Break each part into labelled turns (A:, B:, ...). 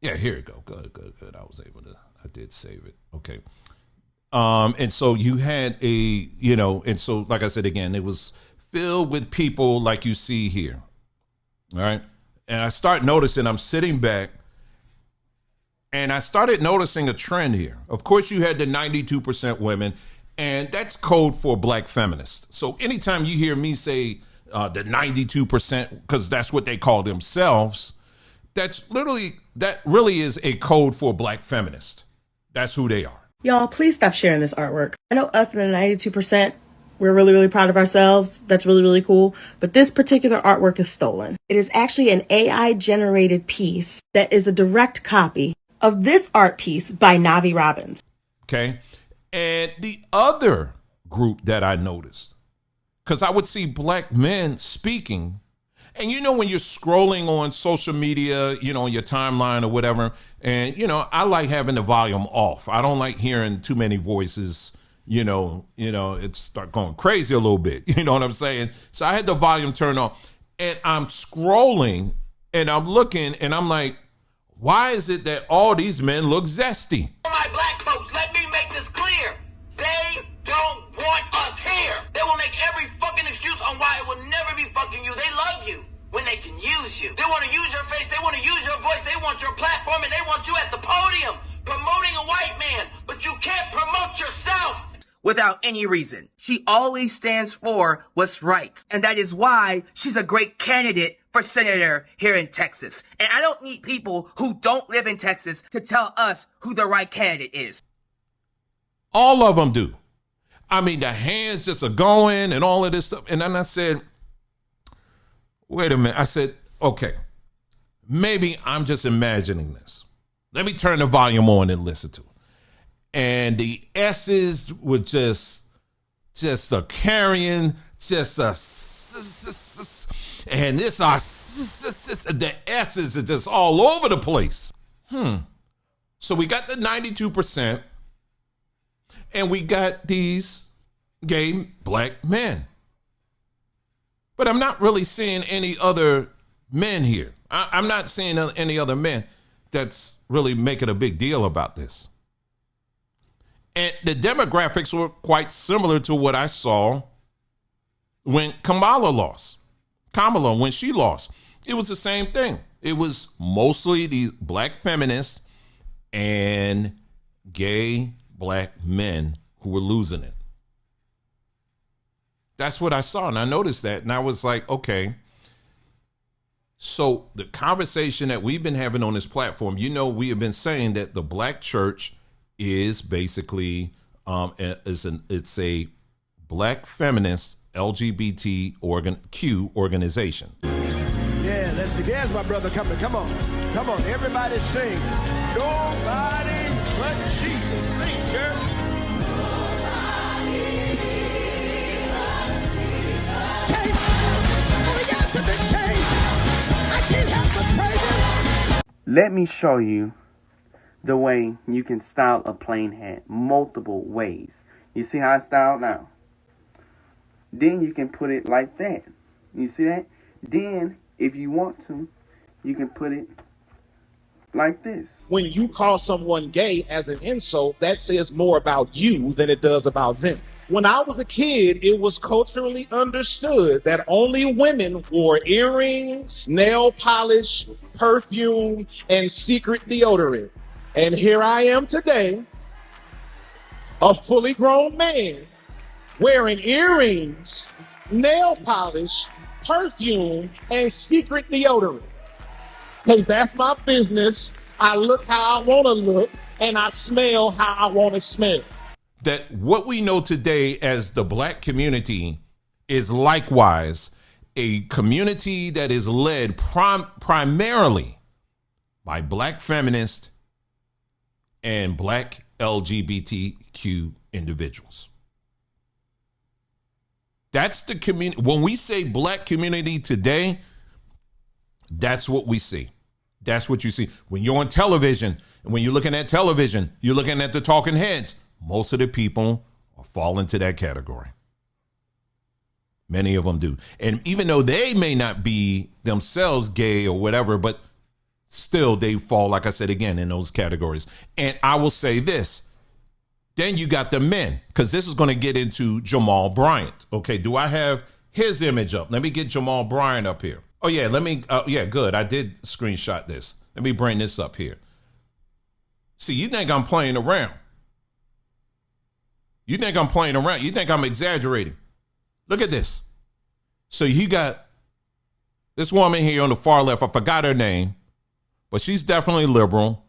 A: Yeah, here you go. Good, good, good. I did save it. Okay. And so you had and so like I said again, it was filled with people like you see here. All right. And I start noticing, I'm sitting back and I started noticing a trend here. Of course, you had the 92% women, and that's code for black feminists. So anytime you hear me say the 92%, because that's what they call themselves, that really is a code for black feminists. That's who they are.
B: Y'all, please stop sharing this artwork. I know us and the 92%, we're really, really proud of ourselves. That's really, really cool. But this particular artwork is stolen. It is actually an AI-generated piece that is a direct copy of this art piece by Navi Robbins.
A: Okay. And the other group that I noticed, because I would see black men speaking, and when you're scrolling on social media, on your timeline or whatever, and I like having the volume off. I don't like hearing too many voices. It start going crazy a little bit. You know what I'm saying? So I had the volume turned off, and I'm scrolling and I'm looking and I'm like, why is it that all these men look zesty?
C: My black folks, let me make this clear. They don't want us here. They will make every fucking excuse on why it will never be fucking you. They love you when they can use you. They want to use your face. They want to use your voice. They want your platform, and they want you at the podium promoting a white man. But you can't promote yourself.
D: Without any reason. She always stands for what's right. And that is why she's a great candidate for senator here in Texas. And I don't need people who don't live in Texas to tell us who the right candidate is.
A: All of them do. I mean, the hands just are going and all of this stuff. And then I said, wait a minute. I said, okay, maybe I'm just imagining this. Let me turn the volume on and listen to it. And the S's were just a carrying, just a and this the S's are just all over the place. So we got the 92%, and we got these gay black men. But I'm not really seeing any other men here. I'm not seeing any other men that's really making a big deal about this. And the demographics were quite similar to what I saw when Kamala, when she lost. It was the same thing. It was mostly these black feminists and gay black men who were losing it. That's what I saw. And I noticed that. And I was like, okay. So the conversation that we've been having on this platform, we have been saying that the black church is basically it's a black feminist LGBTQ organization.
E: Yeah, let's sing. There's my brother coming. Come on, everybody sing. Nobody but Jesus. Sing, church.
F: Let me show you the way you can style a plain hat multiple ways. You see how it's styled now? Then you can put it like that. You see that? Then, if you want to, you can put it like this.
G: When you call someone gay as an insult, that says more about you than it does about them. When I was a kid, it was culturally understood that only women wore earrings, nail polish, perfume, and secret deodorant. And here I am today, a fully grown man, wearing earrings, nail polish, perfume, and secret deodorant. Because that's my business. I look how I want to look, and I smell how I want to smell.
A: That what we know today as the black community is likewise a community that is led primarily by black feminists and black LGBTQ individuals. That's the community. When we say black community today, that's what we see. That's what you see. When you're on television, and when you're looking at television, you're looking at the talking heads. Most of the people fall into that category. Many of them do. And even though they may not be themselves gay or whatever, but still they fall, like I said again, in those categories. And I will say this. Then you got the men, because this is going to get into Jamal Bryant. Okay, do I have his image up? Let me get Jamal Bryant up here. Oh, yeah, yeah, good. I did screenshot this. Let me bring this up here. See, you think I'm playing around. You think I'm playing around. You think I'm exaggerating. Look at this. So you got this woman here on the far left. I forgot her name, but she's definitely liberal.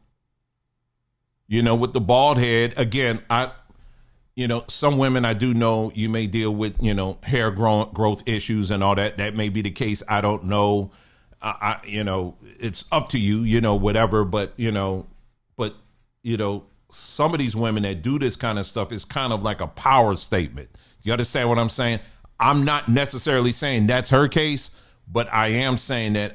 A: You know, with the bald head. Again, some women I do know you may deal with, hair growth issues and all that. That may be the case. I don't know. It's up to you, whatever. But, some of these women that do this kind of stuff is kind of like a power statement. You understand what I'm saying? I'm not necessarily saying that's her case, but I am saying that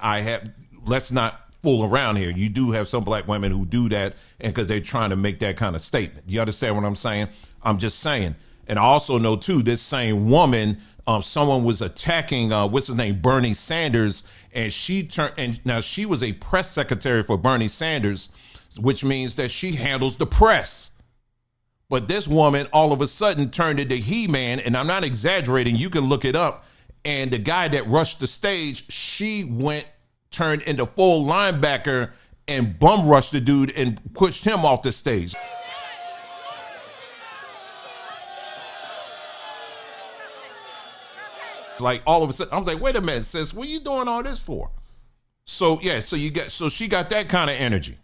A: let's not fool around here. You do have some black women who do that, and because they're trying to make that kind of statement. You understand what I'm saying? I'm just saying. And I also know too, this same woman, someone was attacking what's his name, Bernie Sanders, and now she was a press secretary for Bernie Sanders, which means that she handles the press. But this woman all of a sudden turned into He-Man, and I'm not exaggerating, you can look it up. And the guy that rushed the stage, turned into full linebacker and bum rushed the dude and pushed him off the stage. Like all of a sudden, I was like, wait a minute, sis, what are you doing all this for? So yeah, so she got that kind of energy.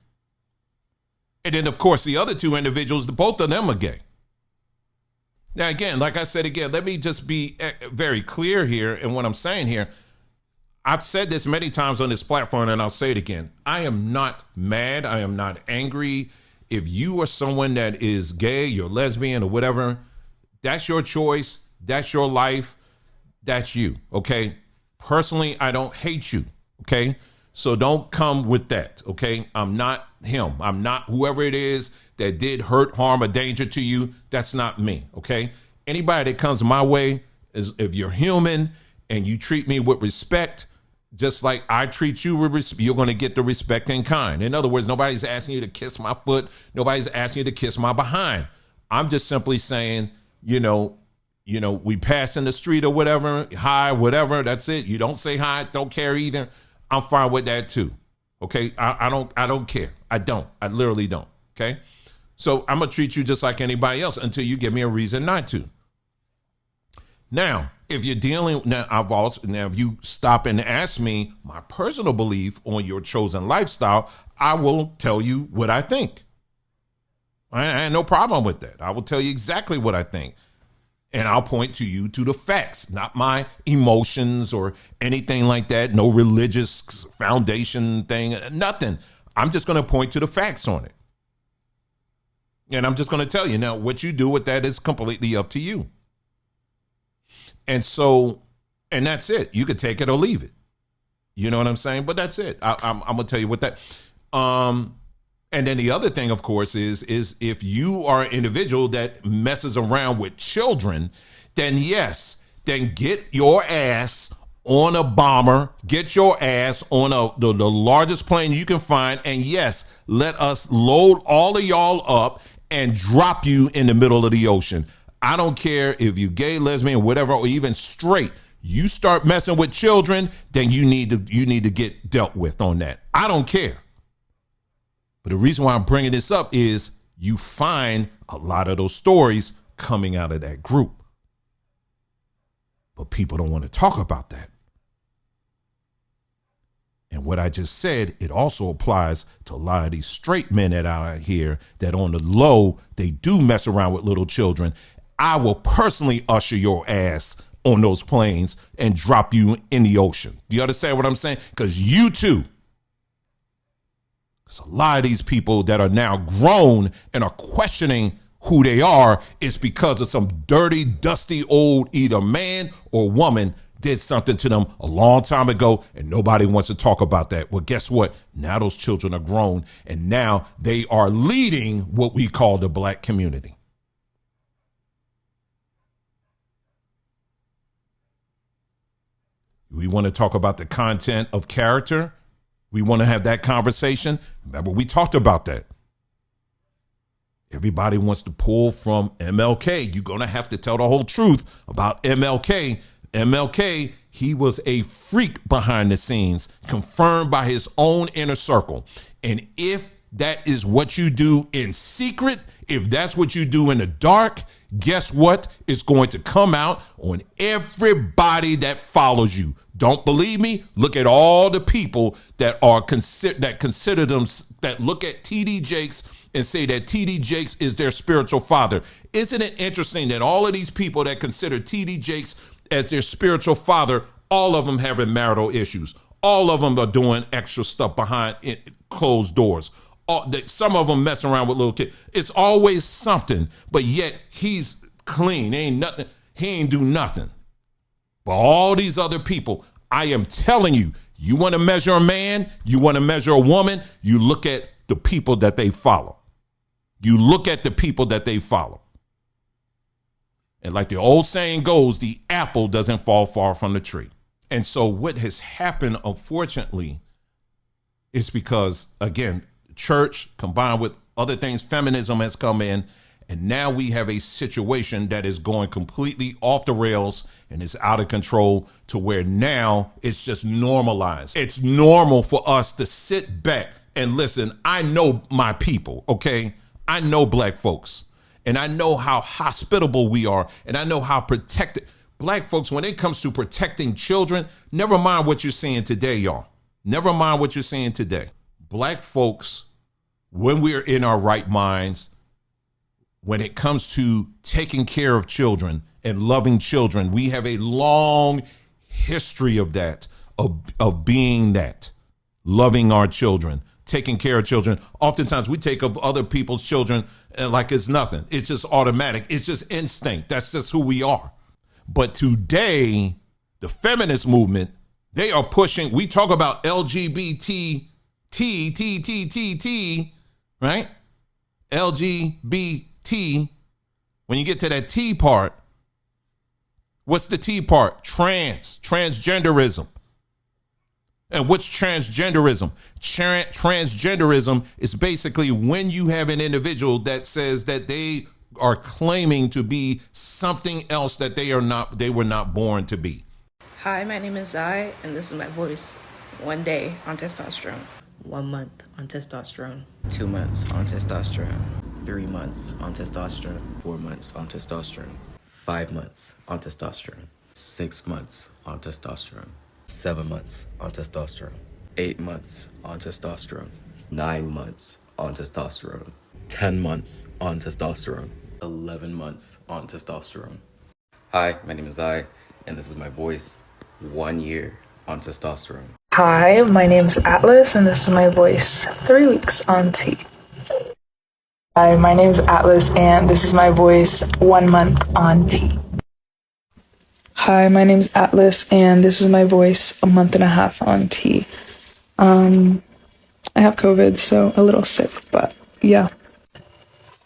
A: And then of course the other two individuals, both of them are gay. Now again, like I said again, let me just be very clear here in what I'm saying here. I've said this many times on this platform, and I'll say it again. I am not mad. I am not angry. If you are someone that is gay, you're lesbian or whatever, that's your choice. That's your life. That's you. Okay. Personally, I don't hate you. Okay. So don't come with that. Okay. I'm not him. I'm not whoever it is that did hurt, harm, or danger to you. That's not me. Okay. Anybody that comes my way is, if you're human and you treat me with respect, just like I treat you with respect, you're going to get the respect in kind. In other words, nobody's asking you to kiss my foot. Nobody's asking you to kiss my behind. I'm just simply saying, we pass in the street or whatever, hi, whatever. That's it. You don't say hi. Don't care either. I'm fine with that too. Okay. I don't care. I literally don't. Okay. So I'm going to treat you just like anybody else until you give me a reason not to. Now, if you're dealing now, if you stop and ask me my personal belief on your chosen lifestyle, I will tell you what I think. I have no problem with that. I will tell you exactly what I think. And I'll point to you to the facts, not my emotions or anything like that. No religious foundation thing, nothing. I'm just going to point to the facts on it. And I'm just going to tell you now, what you do with that is completely up to you. And that's it. You could take it or leave it. You know what I'm saying? But that's it. I'm going to tell you what that. And then the other thing, of course, is if you are an individual that messes around with children, then yes, then get your ass on a bomber, get your ass on the largest plane you can find. And yes, let us load all of y'all up and drop you in the middle of the ocean. I don't care if you gay, lesbian, whatever, or even straight. You start messing with children, then you need to get dealt with on that. I don't care. But the reason why I'm bringing this up is you find a lot of those stories coming out of that group. But people don't want to talk about that. And what I just said, it also applies to a lot of these straight men that are out here that on the low, they do mess around with little children. I will personally usher your ass on those planes and drop you in the ocean. Do you understand what I'm saying? Because you too. Because a lot of these people that are now grown and are questioning who they are is because of some dirty, dusty old either man or woman did something to them a long time ago, and nobody wants to talk about that. Well, guess what? Now those children are grown, and now they are leading what we call the black community. We want to talk about the content of character. We want to have that conversation. Remember, we talked about that. Everybody wants to pull from MLK. You're going to have to tell the whole truth about MLK. MLK, he was a freak behind the scenes, confirmed by his own inner circle. And if that is what you do in secret, if that's what you do in the dark, guess what? It's going to come out on everybody that follows you. Don't believe me? Look at all the people that are consider them, that look at TD Jakes and say that TD Jakes is their spiritual father. Isn't it interesting that all of these people that consider TD Jakes as their spiritual father, all of them having marital issues. All of them are doing extra stuff behind closed doors. Some of them messing around with little kids. It's always something, but yet he's clean. Ain't nothing. He ain't do nothing. But all these other people, I am telling you, you want to measure a man, you want to measure a woman, you look at the people that they follow. You look at the people that they follow. And like the old saying goes, the apple doesn't fall far from the tree. And so what has happened, unfortunately, is because, again, church combined with other things, feminism has come in, and now we have a situation that is going completely off the rails and is out of control to where now it's just normalized. It's normal for us to sit back and listen. I know my people, okay? I know black folks, and I know how hospitable we are, and I know how protected black folks, when it comes to protecting children, never mind what you're seeing today, y'all. Never mind what you're seeing today. Black folks, when we're in our right minds, when it comes to taking care of children and loving children, we have a long history of that, of being that, loving our children, taking care of children. Oftentimes we take of other people's children and like it's nothing. It's just automatic. It's just instinct. That's just who we are. But today, the feminist movement, they are pushing, we talk about LGBT, right? LGBT. When you get to that T part, what's the T part? Transgenderism. And what's transgenderism? Transgenderism is basically when you have an individual that says that they are claiming to be something else that they were not born to be.
H: Hi, my name is Zai, and this is my voice. 1 day on testosterone. 1 month on testosterone. 2 months on testosterone. 3 months on testosterone. 4 months on testosterone. 5 months on testosterone. 6 months on testosterone. 7 months on testosterone. 8 months on testosterone. 9 months on testosterone. 10 months on testosterone. 11 months on testosterone. Hi, my name is Zai, and this is my voice. 1 year on testosterone.
I: Hi, my name's Atlas, and this is my voice. 3 weeks on T. Hi, my name's Atlas, and this is my voice. 1 month on T. Hi, my name's Atlas, and this is my voice. 1.5 months on T. I have COVID, so a little sick, but yeah.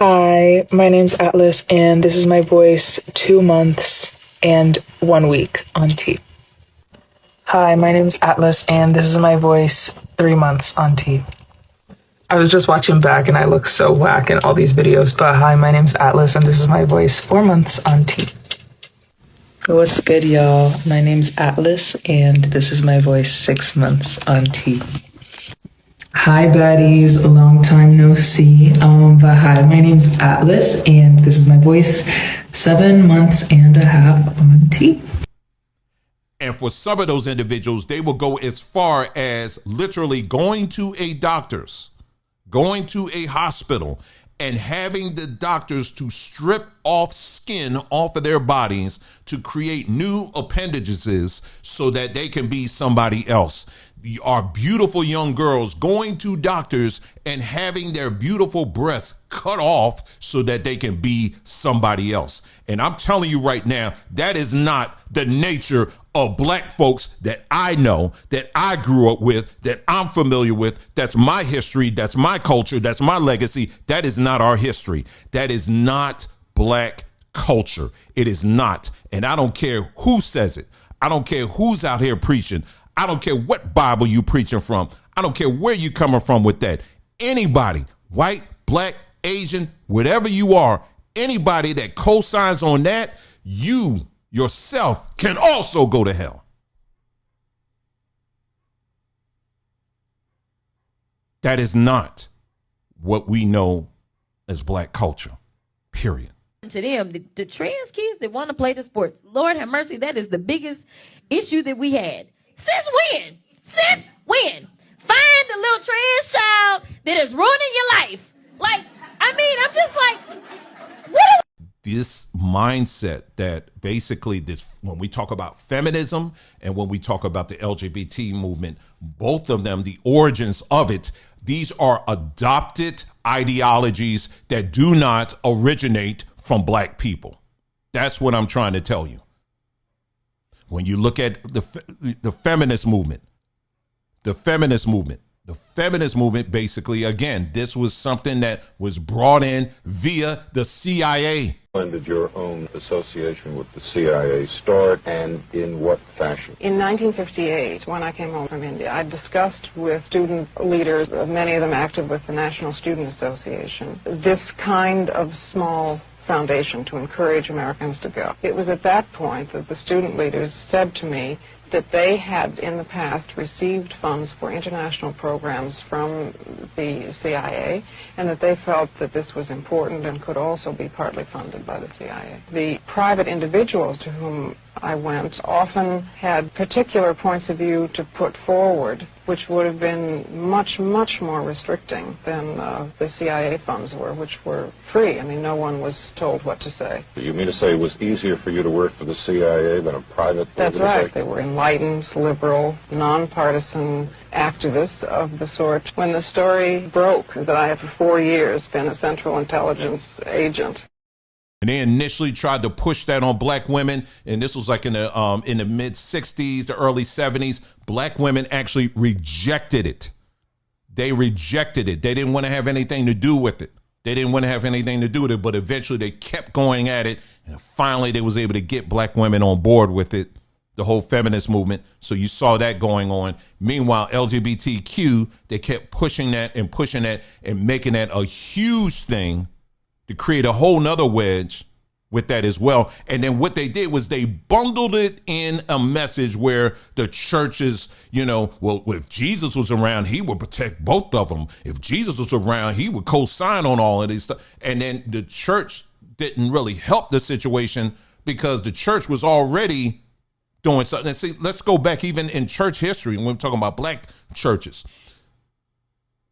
I: Hi, my name's Atlas, and this is my voice. 2 months and 1 week on T. Hi, my name's Atlas, and this is my voice. 3 months on T. I was just watching back, and I look so whack in all these videos, but hi, my name's Atlas, and this is my voice. 4 months on T.
J: What's good, y'all? My name's Atlas, and this is my voice. 6 months on T. Hi, baddies. A long time no see. But hi, my name's Atlas, and this is my voice. 7.5 months on T.
A: And for some of those individuals, they will go as far as literally going to a doctor's, going to a hospital, and having the doctors to strip off skin off of their bodies to create new appendages so that they can be somebody else. Our beautiful young girls going to doctors and having their beautiful breasts cut off so that they can be somebody else. And I'm telling you right now, that is not the nature of black folks that I know, that I grew up with, that I'm familiar with. That's my history. That's my culture. That's my legacy. That is not our history. That is not black culture. It is not. And I don't care who says it. I don't care who's out here preaching. I don't care what Bible you preaching from. I don't care where you're coming from with that. Anybody, white, black, Asian, whatever you are, anybody that co-signs on that, you yourself can also go to hell. That is not what we know as black culture, period.
K: To them, the trans kids that want to play the sports, Lord have mercy, that is the biggest issue that we had. Since when? Since when? Find the little trans child that is ruining your life. Like, I mean, I'm just like, what?
A: This mindset that basically this, when we talk about feminism and when we talk about the LGBT movement, both of them, the origins of it, these are adopted ideologies that do not originate from black people. That's what I'm trying to tell you. When you look at the feminist movement, the feminist movement, basically, again, this was something that was brought in via the CIA.
L: When did your own association with the CIA start, and in what fashion?
M: In 1958, when I came home from India, I discussed with student leaders, many of them active with the National Student Association, this kind of small foundation to encourage Americans to go. It was at that point that the student leaders said to me that they had in the past received funds for international programs from the CIA, and that they felt that this was important and could also be partly funded by the CIA. The private individuals to whom I went often had particular points of view to put forward, which would have been much, much more restricting than the CIA funds were, which were free. I mean, no one was told what to say.
L: You mean to say it was easier for you to work for the CIA than a private
M: That's
L: organization?
M: right. They were enlightened, liberal, nonpartisan activists of the sort. When the story broke that I had for 4 years been a Central Intelligence agent,
A: and they initially tried to push that on black women, and this was like in the mid 60s, the early 70s. Black women actually rejected it. They rejected it. They didn't want to have anything to do with it. They didn't want to have anything to do with it, but eventually they kept going at it, and finally they was able to get black women on board with it, the whole feminist movement. So you saw that going on. Meanwhile, LGBTQ, they kept pushing that and making that a huge thing to create a whole nother wedge with that as well. And then what they did was they bundled it in a message where the churches, well, if Jesus was around, he would protect both of them. If Jesus was around, he would co-sign on all of this stuff. And then the church didn't really help the situation because the church was already doing something. And see, let's go back even in church history when we're talking about black churches.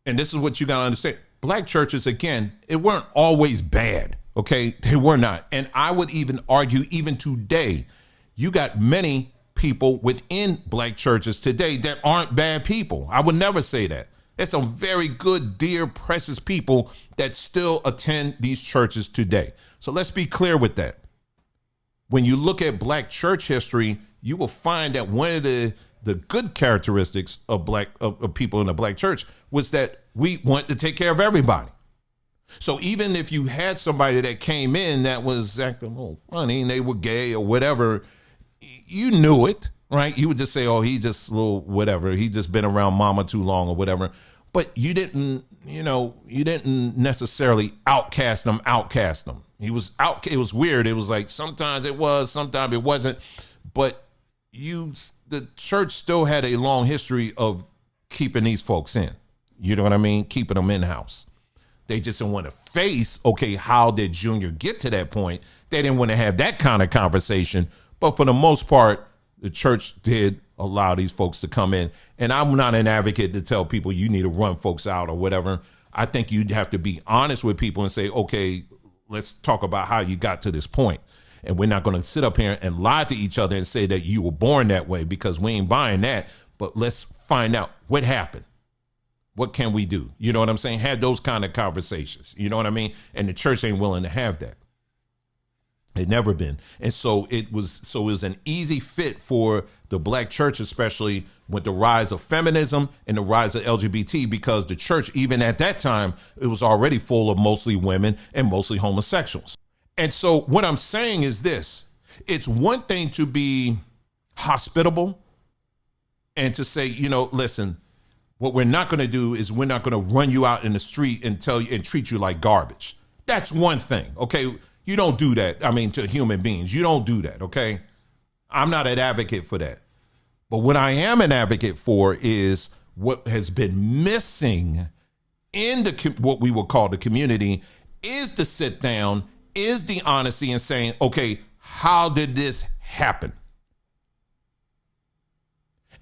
A: And this is what you got to understand. Black churches, again, it weren't always bad, okay? They were not. And I would even argue, even today, you got many people within black churches today that aren't bad people. I would never say that. There's some very good, dear, precious people that still attend these churches today. So let's be clear with that. When you look at black church history, you will find that one of the good characteristics of of people in the black church was that we want to take care of everybody. So even if you had somebody that came in that was acting a little funny and they were gay or whatever, you knew it, right? You would just say, oh, he just a little whatever. He just been around mama too long or whatever. But you didn't necessarily outcast them. He was out. It was weird. It was like sometimes it was, sometimes it wasn't. But the church still had a long history of keeping these folks in. You know what I mean? Keeping them in-house. They just didn't want to face, okay, how did Junior get to that point? They didn't want to have that kind of conversation. But for the most part, the church did allow these folks to come in. And I'm not an advocate to tell people you need to run folks out or whatever. I think you'd have to be honest with people and say, okay, let's talk about how you got to this point. And we're not going to sit up here and lie to each other and say that you were born that way, because we ain't buying that. But let's find out what happened. What can we do? You know what I'm saying? Had those kind of conversations. You know what I mean? And the church ain't willing to have that. It never been. And so it was an easy fit for the black church, especially with the rise of feminism and the rise of LGBT, because the church, even at that time, it was already full of mostly women and mostly homosexuals. And so what I'm saying is this: it's one thing to be hospitable and to say, listen, What we're not going to do is we're not going to run you out in the street and tell you and treat you like garbage. That's one thing, okay? You don't do that, I mean, to human beings. You don't do that, okay? I'm not an advocate for that. But what I am an advocate for is what has been missing in what we would call the community is the sit down, is the honesty and saying, okay, how did this happen?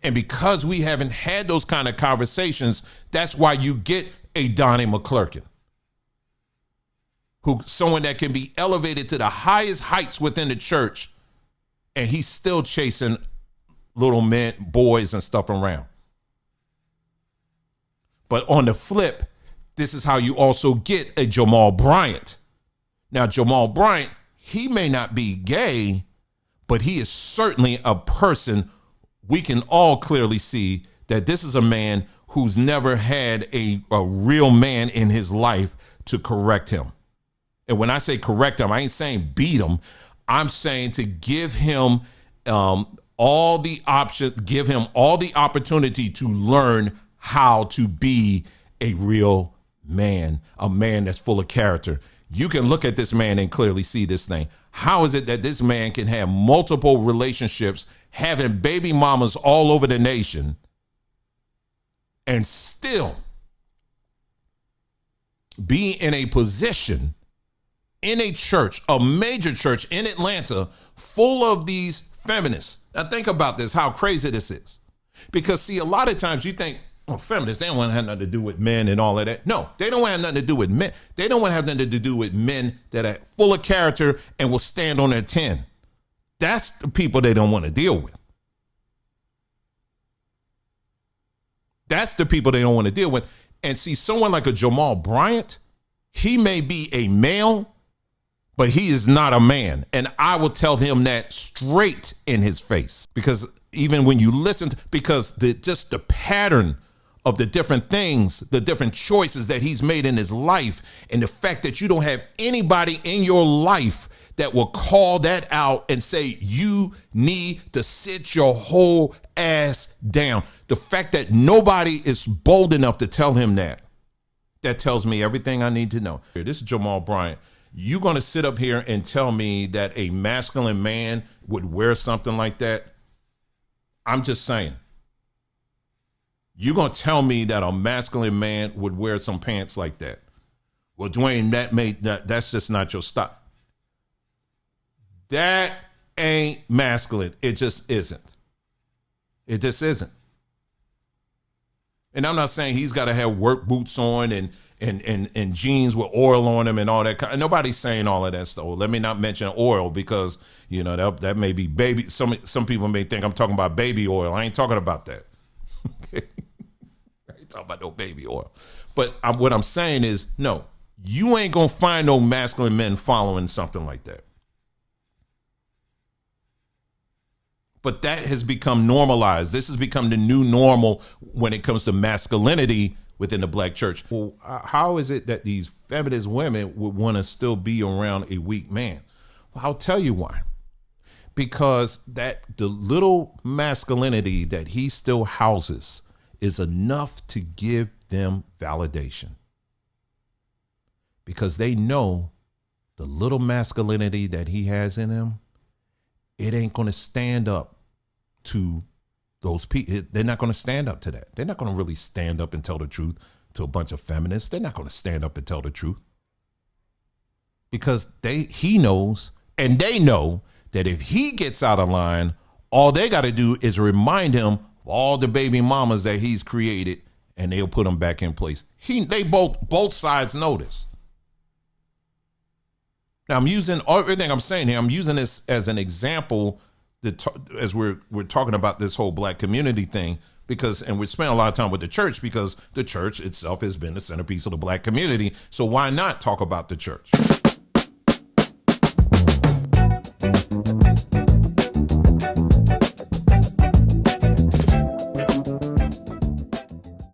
A: And because we haven't had those kind of conversations, that's why you get a Donnie McClurkin, someone that can be elevated to the highest heights within the church, and he's still chasing little men, boys and stuff around. But on the flip, this is how you also get a Jamal Bryant. Now, Jamal Bryant, he may not be gay, but he is certainly a person. We can all clearly see that this is a man who's never had a real man in his life to correct him. And when I say correct him, I ain't saying beat him. I'm saying to give him all the options, give him all the opportunity to learn how to be a real man, a man that's full of character. You can look at this man and clearly see this thing. How is it that this man can have multiple relationships, having baby mamas all over the nation, and still be in a position in a church, a major church in Atlanta, full of these feminists? Now think about this, how crazy this is. Because see, a lot of times you think, oh, feminists, they don't want to have nothing to do with men and all of that. No, they don't want to have nothing to do with men. They don't want to have nothing to do with men that are full of character and will stand on their 10. That's the people they don't want to deal with. That's the people they don't want to deal with. And see, someone like a Jamal Bryant, he may be a male, but he is not a man. And I will tell him that straight in his face. Because even when you listen, because just the pattern of the different things, the different choices that he's made in his life, and the fact that you don't have anybody in your life that will call that out and say, you need to sit your whole ass down. The fact that nobody is bold enough to tell him that tells me everything I need to know. This is Jamal Bryant. You going to sit up here and tell me that a masculine man would wear something like that? I'm just saying. You're going to tell me that a masculine man would wear some pants like that? Well, Dwayne, that's just not your style. That ain't masculine. It just isn't. It just isn't. And I'm not saying he's got to have work boots on and jeans with oil on them and all that. Nobody's saying all of that stuff. Well, let me not mention oil because, you know, that may be baby. Some people may think I'm talking about baby oil. I ain't talking about that. Okay? I ain't talking about no baby oil. But what I'm saying is, no, you ain't going to find no masculine men following something like that. But that has become normalized. This has become the new normal when it comes to masculinity within the black church. Well, how is it that these feminist women would want to still be around a weak man? Well, I'll tell you why. Because the little masculinity that he still houses is enough to give them validation. Because they know the little masculinity that he has in him, it ain't going to stand up to those people. They're not going to stand up to that. They're not going to really stand up and tell the truth to a bunch of feminists. They're not going to stand up and tell the truth. Because he knows, and they know, that if he gets out of line, all they got to do is remind him of all the baby mamas that he's created, and they'll put them back in place. They both sides know this. Now, I'm using everything I'm saying here. I'm using this as an example as we're talking about this whole black community thing, and we spent a lot of time with the church because the church itself has been the centerpiece of the black community. So why not talk about the church?